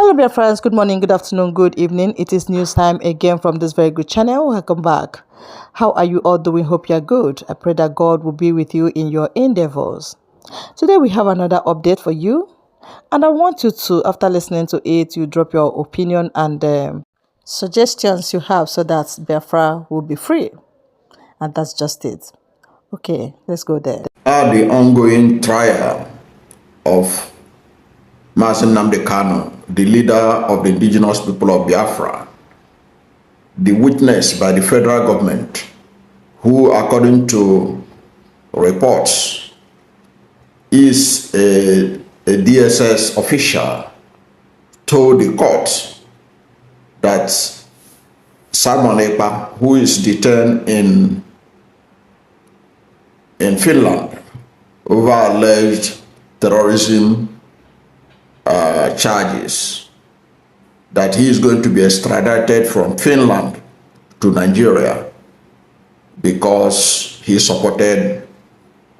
Hello, dear friends. Good morning, good afternoon, good evening. It is news time again from this very good channel. Welcome back. How are you all doing? Hope you're good. I pray that God will be with you in your endeavors. Today, we have another update for you. And I want you to, after listening to it, you drop your opinion and suggestions you have so that Biafra will be free. And that's just it. Okay, let's go there. The ongoing trial of Nnamdi Kanu, the leader of the indigenous people of Biafra, the witness by the federal government, who, according to reports, is a DSS official, told the court that Simon Ekpa, who is detained in Finland over alleged terrorism charges, that he is going to be extradited from Finland to Nigeria because he supported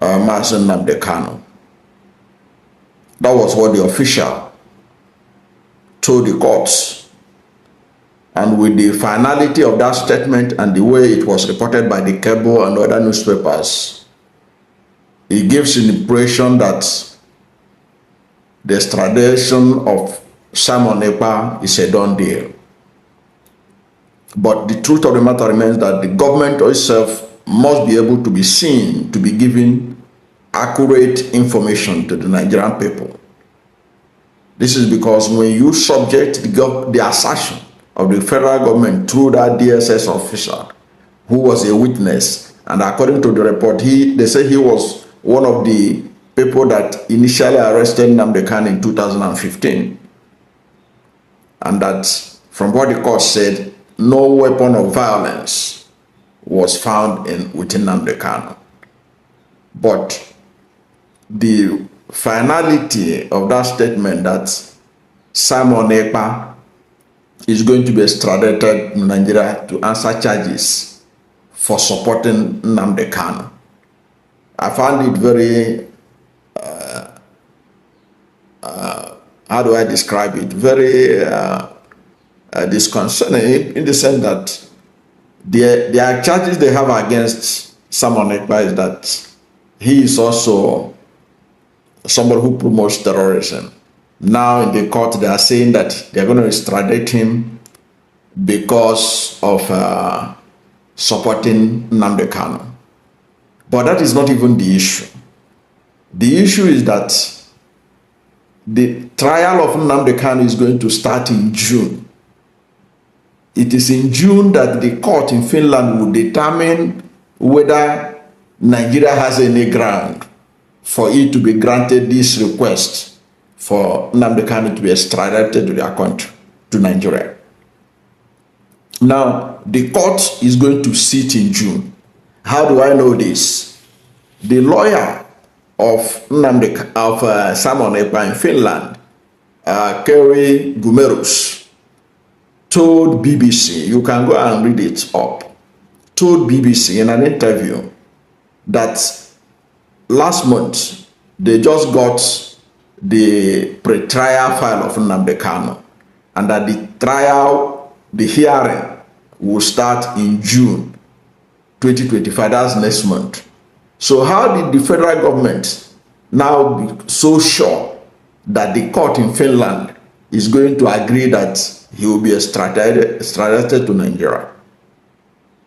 Nnamdi Kanu. That was what the official told the courts. And with the finality of that statement and the way it was reported by the cable and other newspapers, it gives an impression that the extradition of Simon Ekpa is a done deal. But the truth of the matter remains that the government itself must be able to be seen to be giving accurate information to the Nigerian people. This is because when you subject the assertion of the federal government through that DSS official who was a witness, and according to the report, they say he was one of the people that initially arrested Nnamdi Kanu in 2015, and that from what the court said, no weapon of violence was found within Nnamdi Kanu. But the finality of that statement that Simon Ekpa is going to be extradited to Nigeria to answer charges for supporting Nnamdi Kanu, I found it very, how do I describe it? Very disconcerting, in the sense that their charges they have against Simon Ekpa is that he is also somebody who promotes terrorism. Now in the court, they are saying that they are going to extradite him because of supporting Nnamdi Kanu. But that is not even the issue. The issue is that the trial of Nnamdi Kanu is going to start in June. It is in June that the court in Finland will determine whether Nigeria has any ground for it to be granted this request for Nnamdi Kanu to be extradited to their country, to Nigeria. Now, the court is going to sit in June. How do I know this? The lawyer of Simon Ekpa in Finland, Kerry Gumerus, told BBC, you can go and read it up, told BBC in an interview that last month they just got the pre-trial file of Nnamdi Kanu, and that the hearing will start in June 2025, that's next month. So how did the federal government now be so sure that the court in Finland is going to agree that he will be extradited to Nigeria?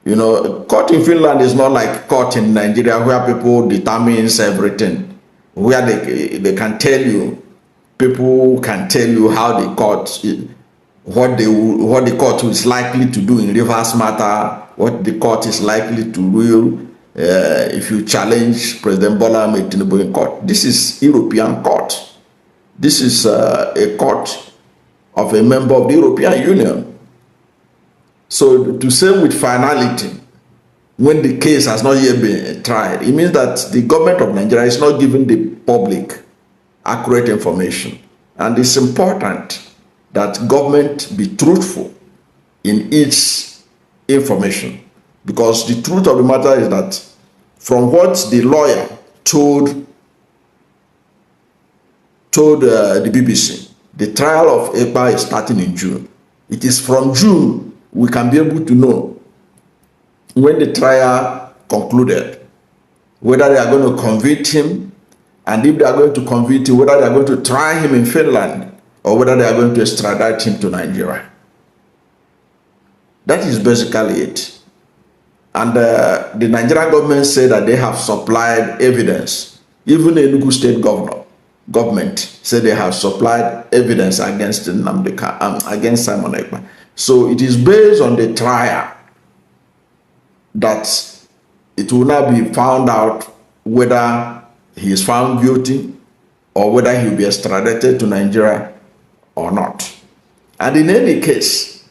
You know, court in Finland is not like court in Nigeria where people determines everything, where they can tell you, people can tell you how the court, what the court is likely to do in reverse matter, what the court is likely to rule if you challenge President Bola Ahmed Tinubu in court. This is European court. This is a court of a member of the European Union. So to say with finality, when the case has not yet been tried, it means that the government of Nigeria is not giving the public accurate information. And it's important that government be truthful in its information. Because the truth of the matter is that from what the lawyer told the BBC, The trial of EPA is starting in June. It is from June we can be able to know when the trial concluded, whether they are going to convict him, and if they are going to convict him, whether they are going to try him in Finland, or whether they are going to extradite him to Nigeria. That is basically it. And the Nigerian government said that they have supplied evidence. Even the Enugu state government said they have supplied evidence against Nnamdi, against Simon Ekpa. So it is based on the trial that it will now be found out whether he is found guilty or whether he will be extradited to Nigeria or not. And in any case,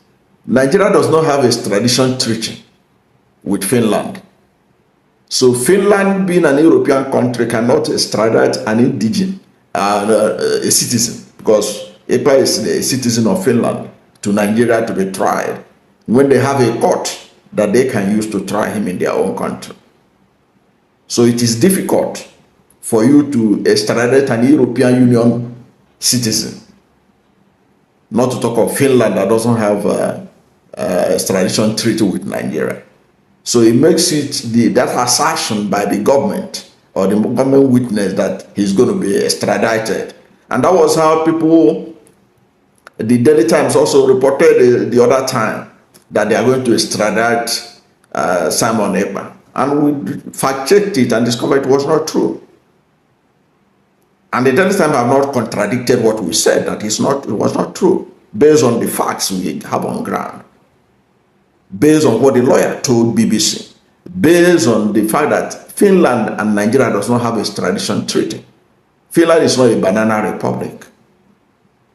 Nigeria does not have a extradition treaty with Finland. So Finland, being an European country, cannot extradite an indigent, a citizen, because EPA is a citizen of Finland, to Nigeria to be tried when they have a court that they can use to try him in their own country. So it is difficult for you to extradite an European Union citizen, not to talk of Finland that doesn't have a extradition treaty with Nigeria. So it makes it that assertion by the government or the government witness that he's going to be extradited. And that was how people, the Daily Times also reported the other time that they are going to extradite Simon Ekpa. And we fact-checked it and discovered it was not true. And the Daily Times have not contradicted what we said, that it was not true, based on the facts we have on ground, based on what the lawyer told BBC, based on the fact that Finland and Nigeria does not have a extradition treaty. Finland is not a banana republic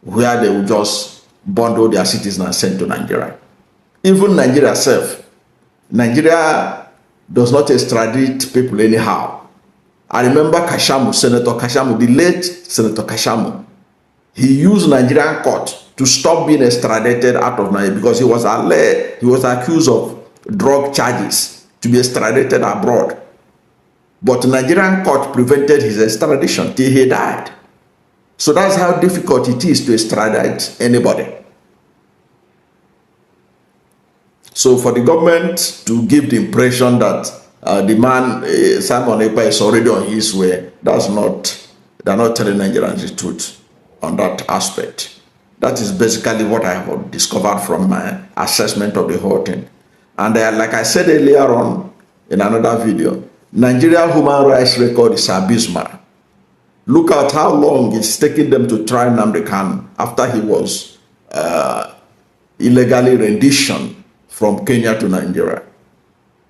where they will just bundle their citizens and send to Nigeria. Even Nigeria itself, Nigeria does not extradite people anyhow. I remember Kashamu, Senator Kashamu, the late Senator Kashamu, he used Nigerian court to stop being extradited out of Nigeria because he was accused of drug charges to be extradited abroad. But the Nigerian court prevented his extradition till he died. So that's how difficult it is to extradite anybody. So for the government to give the impression that the man, Simon Ekpa, is already on his way, they're not telling Nigerians the truth on that aspect. That is basically what I have discovered from my assessment of the whole thing. And like I said earlier on in another video, Nigeria human rights record is abysmal. Look at how long it's taking them to try Nnamdi Kanu after he was illegally renditioned from Kenya to Nigeria.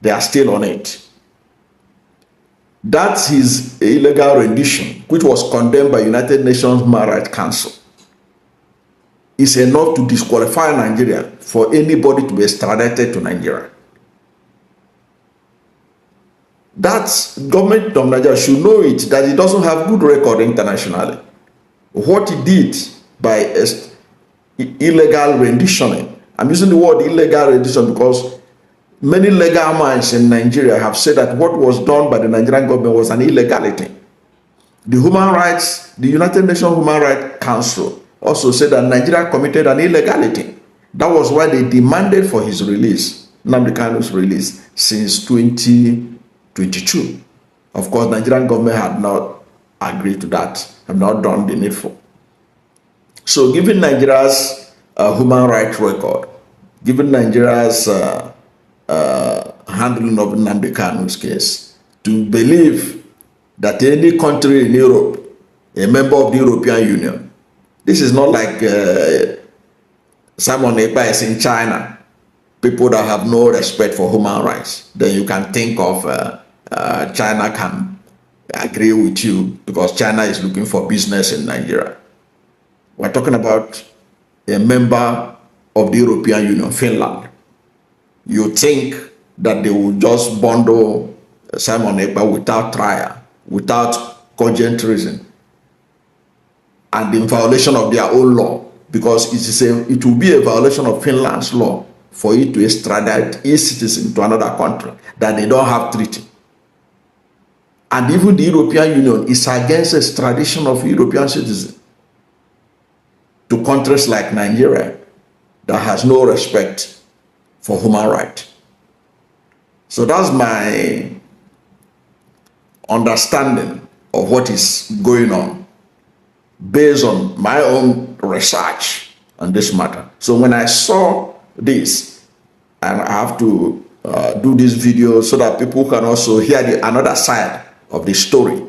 They are still on it. That's his illegal rendition, which was condemned by United Nations Human Rights Council, is enough to disqualify Nigeria for anybody to be extradited to Nigeria. That government of Nigeria should know it, that it doesn't have good record internationally. What it did by illegal renditioning, I'm using the word illegal rendition because many legal minds in Nigeria have said that what was done by the Nigerian government was an illegality. The United Nations Human Rights Council also said that Nigeria committed an illegality. That was why they demanded for his release, Nnamdi Kanu's release, since 2022. Of course, the Nigerian government had not agreed to that, have not done the needful. So given Nigeria's human rights record, given Nigeria's handling of Nnamdi Kanu's case, to believe that any country in Europe, a member of the European Union, this is not like Simon Ekpa is in China, people that have no respect for human rights. Then you can think of China can agree with you because China is looking for business in Nigeria. We're talking about a member of the European Union, Finland. You think that they will just bundle Simon Ekpa without trial, without cogent reason, and in violation of their own law, because it will be a violation of Finland's law for it to extradite a citizen to another country that they don't have treaty. And even the European Union is against extradition of European citizens. to countries like Nigeria that has no respect for human rights. So that's my understanding of what is going on based on my own research on this matter. So when I saw this, and I have to do this video so that people can also hear another side of the story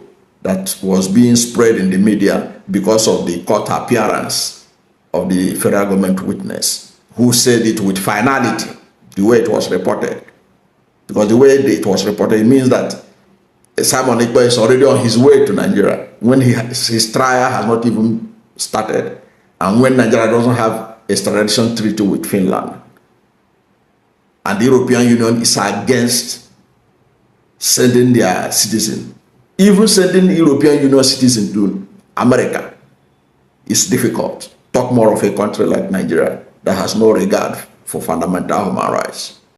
that was being spread in the media because of the court appearance of the federal government witness, who said it with finality, the way it was reported. Because the way it was reported, it means that Simon Ekpa is already on his way to Nigeria when his trial has not even started, and when Nigeria doesn't have a extradition treaty with Finland. And the European Union is against sending their citizens. Even sending European Union citizens to America is difficult. Talk more of a country like Nigeria that has no regard for fundamental human rights.